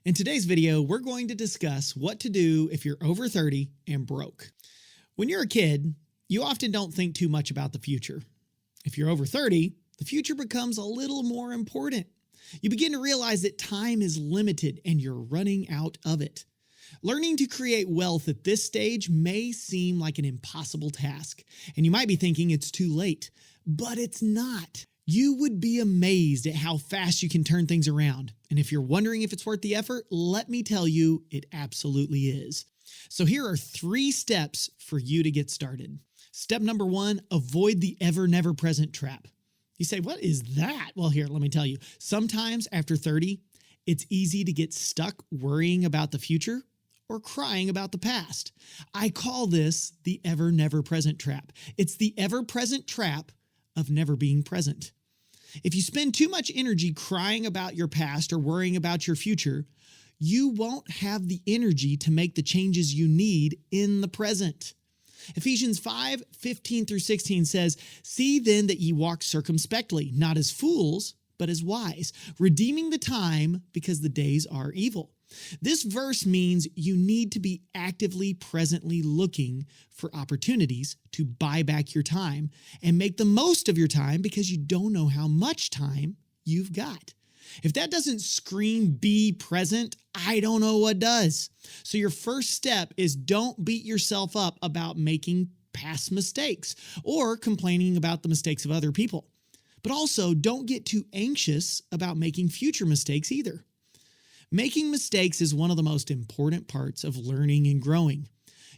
In today's video, we're going to discuss what to do if you're over 30 and broke. When you're a kid, you often don't think too much about the future. If you're over 30, the future becomes a little more important. You begin to realize that time is limited and you're running out of it. Learning to create wealth at this stage may seem like an impossible task, and you might be thinking it's too late, but it's not. You would be amazed at how fast you can turn things around. And if you're wondering if it's worth the effort, let me tell you, it absolutely is. So here are 3 steps for you to get started. Step number 1, avoid the ever never present trap. You say, what is that? Well, here, let me tell you. Sometimes after 30, it's easy to get stuck worrying about the future or crying about the past. I call this the ever never present trap. It's the ever present trap of never being present. If you spend too much energy crying about your past or worrying about your future, you won't have the energy to make the changes you need in the present. Ephesians 5:15-16 says, "See then that ye walk circumspectly, not as fools, but as wise, redeeming the time because the days are evil." This verse means you need to be actively, presently looking for opportunities to buy back your time and make the most of your time because you don't know how much time you've got. If that doesn't scream be present, I don't know what does. So your first step is don't beat yourself up about making past mistakes or complaining about the mistakes of other people. But also don't get too anxious about making future mistakes either. Making mistakes is one of the most important parts of learning and growing.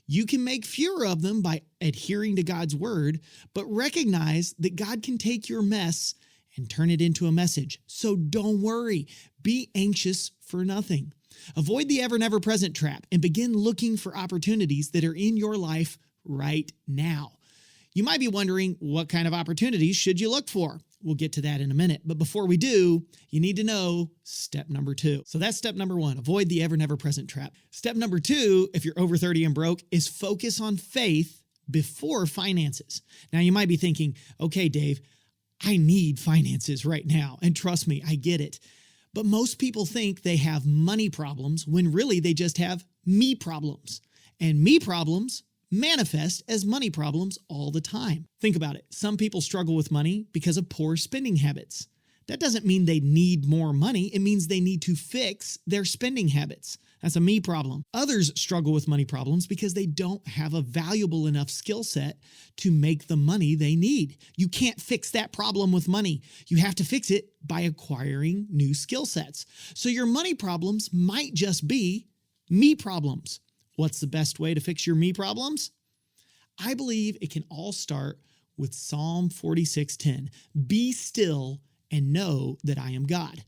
You can make fewer of them by adhering to God's word, but recognize that God can take your mess and turn it into a message. So don't worry. Be anxious for nothing. Avoid the ever never present trap and begin looking for opportunities that are in your life right now. You might be wondering, what kind of opportunities should you look for? We'll get to that in a minute. But before we do, you need to know step number 2. So that's step number 1, avoid the ever never present trap. Step number 2, if you're over 30 and broke, is focus on faith before finances. Now you might be thinking, okay, Dave, I need finances right now. And trust me, I get it. But most people think they have money problems when really they just have me problems. And me problems manifest as money problems all the time. Think about it. Some people struggle with money because of poor spending habits. That doesn't mean they need more money. It means they need to fix their spending habits. That's a me problem. Others struggle with money problems because they don't have a valuable enough skill set to make the money they need. You can't fix that problem with money. You have to fix it by acquiring new skill sets. So your money problems might just be me problems. What's the best way to fix your me problems? I believe it can all start with Psalm 46:10. Be still and know that I am God.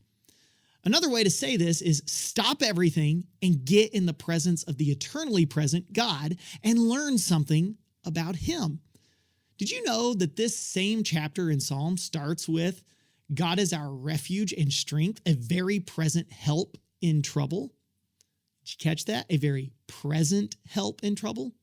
Another way to say this is stop everything and get in the presence of the eternally present God and learn something about Him. Did you know that this same chapter in Psalm starts with God is our refuge and strength, a very present help in trouble? Did you catch that? A very present help in trouble?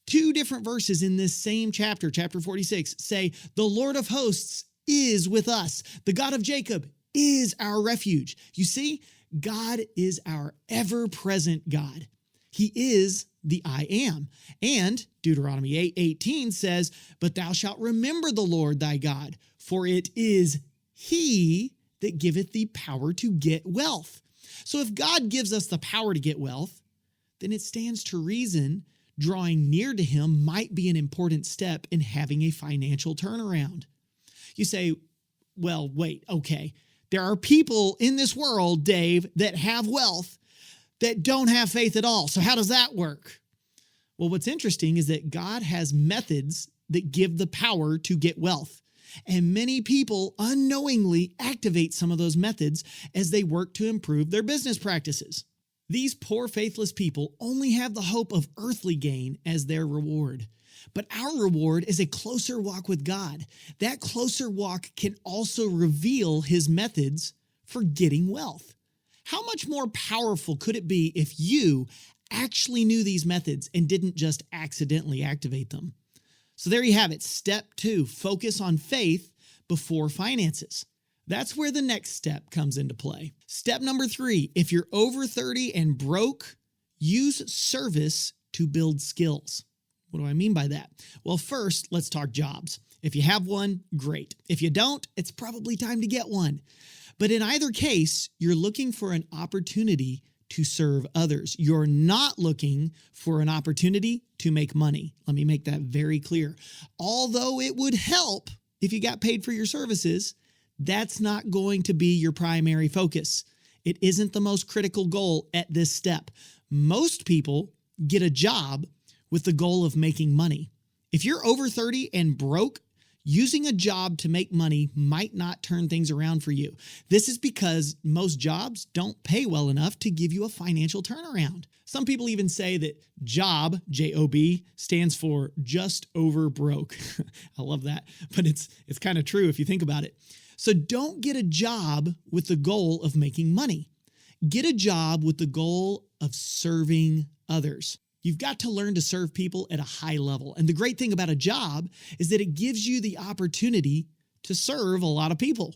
2 different verses in this same chapter, chapter 46, say, the Lord of hosts is with us. The God of Jacob is our refuge. You see, God is our ever-present God. He is the I am. And Deuteronomy 8:18 says, but thou shalt remember the Lord thy God, for it is He that giveth thee power to get wealth. So if God gives us the power to get wealth, then it stands to reason drawing near to Him might be an important step in having a financial turnaround. You say, well, wait, okay. There are people in this world, Dave, that have wealth that don't have faith at all. So how does that work? Well, what's interesting is that God has methods that give the power to get wealth. And many people unknowingly activate some of those methods as they work to improve their business practices. These poor, faithless people only have the hope of earthly gain as their reward. But our reward is a closer walk with God. That closer walk can also reveal His methods for getting wealth. How much more powerful could it be if you actually knew these methods and didn't just accidentally activate them? So there you have it. Step 2, focus on faith before finances. That's where the next step comes into play. Step number 3, if you're over 30 and broke, use service to build skills. What do I mean by that? Well, first, let's talk jobs. If you have one, great. If you don't, it's probably time to get one. But in either case, you're looking for an opportunity to serve others. You're not looking for an opportunity to make money. Let me make that very clear. Although it would help if you got paid for your services, that's not going to be your primary focus. It isn't the most critical goal at this step. Most people get a job with the goal of making money. If you're over 30 and broke, using a job to make money might not turn things around for you. This is because most jobs don't pay well enough to give you a financial turnaround. Some people even say that JOB, J-O-B, stands for just over broke. I love that, but it's kind of true if you think about it. So don't get a job with the goal of making money. Get a job with the goal of serving others. You've got to learn to serve people at a high level. And the great thing about a job is that it gives you the opportunity to serve a lot of people.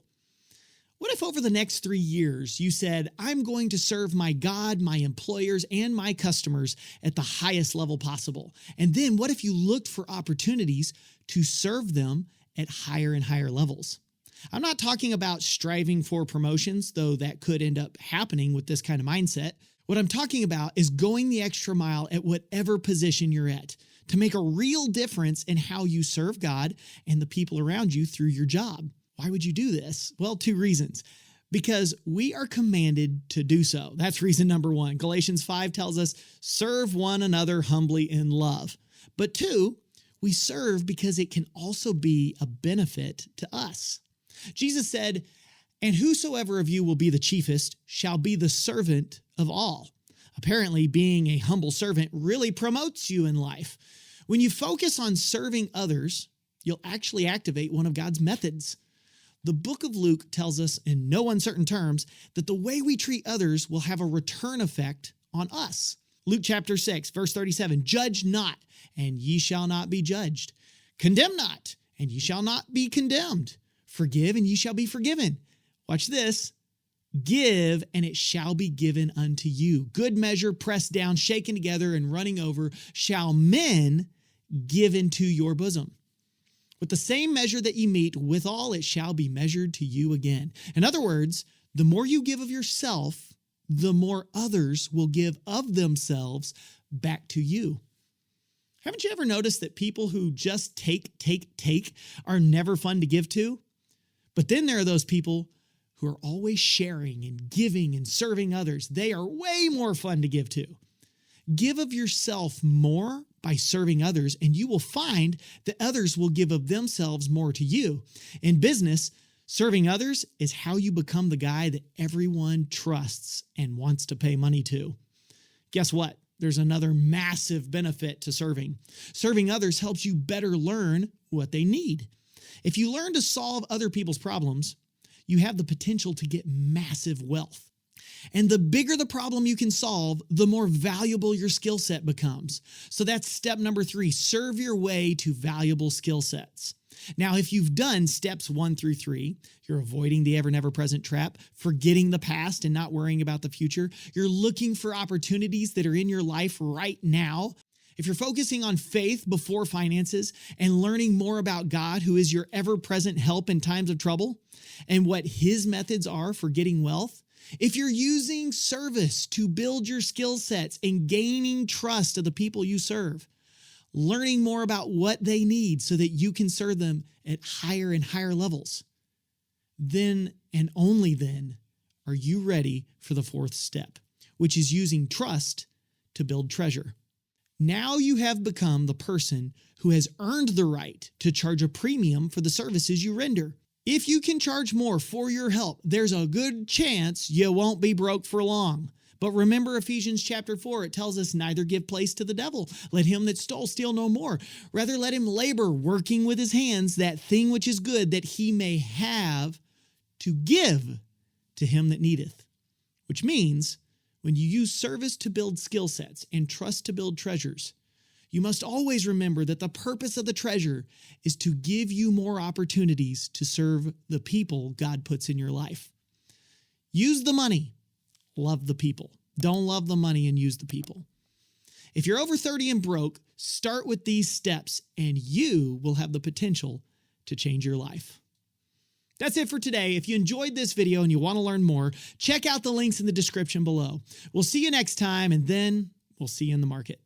What if over the next 3 years you said, I'm going to serve my God, my employers, and my customers at the highest level possible? And then what if you looked for opportunities to serve them at higher and higher levels? I'm not talking about striving for promotions, though that could end up happening with this kind of mindset. What I'm talking about is going the extra mile at whatever position you're at to make a real difference in how you serve God and the people around you through your job. Why would you do this? Well, 2 reasons. Because we are commanded to do so. That's reason number 1. Galatians 5 tells us, serve one another humbly in love. But 2, we serve because it can also be a benefit to us. Jesus said, and whosoever of you will be the chiefest shall be the servant of all. Apparently, being a humble servant really promotes you in life. When you focus on serving others, you'll actually activate one of God's methods. The book of Luke tells us in no uncertain terms that the way we treat others will have a return effect on us. Luke chapter 6, verse 37, judge not, and ye shall not be judged. Condemn not, and ye shall not be condemned. Forgive, and ye shall be forgiven. Watch this. Give, and it shall be given unto you. Good measure, pressed down, shaken together, and running over, shall men give into your bosom. With the same measure that ye meet, withal it shall be measured to you again. In other words, the more you give of yourself, the more others will give of themselves back to you. Haven't you ever noticed that people who just take are never fun to give to? But then there are those people who are always sharing and giving and serving others. They are way more fun to give to. Give of yourself more by serving others, and you will find that others will give of themselves more to you. In business, serving others is how you become the guy that everyone trusts and wants to pay money to. Guess what? There's another massive benefit to serving. Serving others helps you better learn what they need. If you learn to solve other people's problems, you have the potential to get massive wealth. And the bigger the problem you can solve, the more valuable your skill set becomes. So that's step number 3, serve your way to valuable skill sets. Now, if you've done steps 1 through 3, you're avoiding the ever never present trap, forgetting the past and not worrying about the future. You're looking for opportunities that are in your life right now. If you're focusing on faith before finances and learning more about God, who is your ever-present help in times of trouble, and what his methods are for getting wealth, if you're using service to build your skill sets and gaining trust of the people you serve, learning more about what they need so that you can serve them at higher and higher levels, then and only then are you ready for the 4th step, which is using trust to build treasure. Now you have become the person who has earned the right to charge a premium for the services you render. If you can charge more for your help, there's a good chance you won't be broke for long. But remember Ephesians chapter 4, it tells us neither give place to the devil. Let him that stole steal no more. Rather let him labor, working with his hands, that thing which is good, that he may have to give to him that needeth. Which means when you use service to build skill sets and trust to build treasures, You must always remember that the purpose of the treasure is to give you more opportunities to serve the people God puts in your life. Use the money, love the people. Don't love the money and use the people. If you're over 30 and broke, start with these steps and you will have the potential to change your life. That's it for today. If you enjoyed this video and you want to learn more, check out the links in the description below. We'll see you next time, and then we'll see you in the market.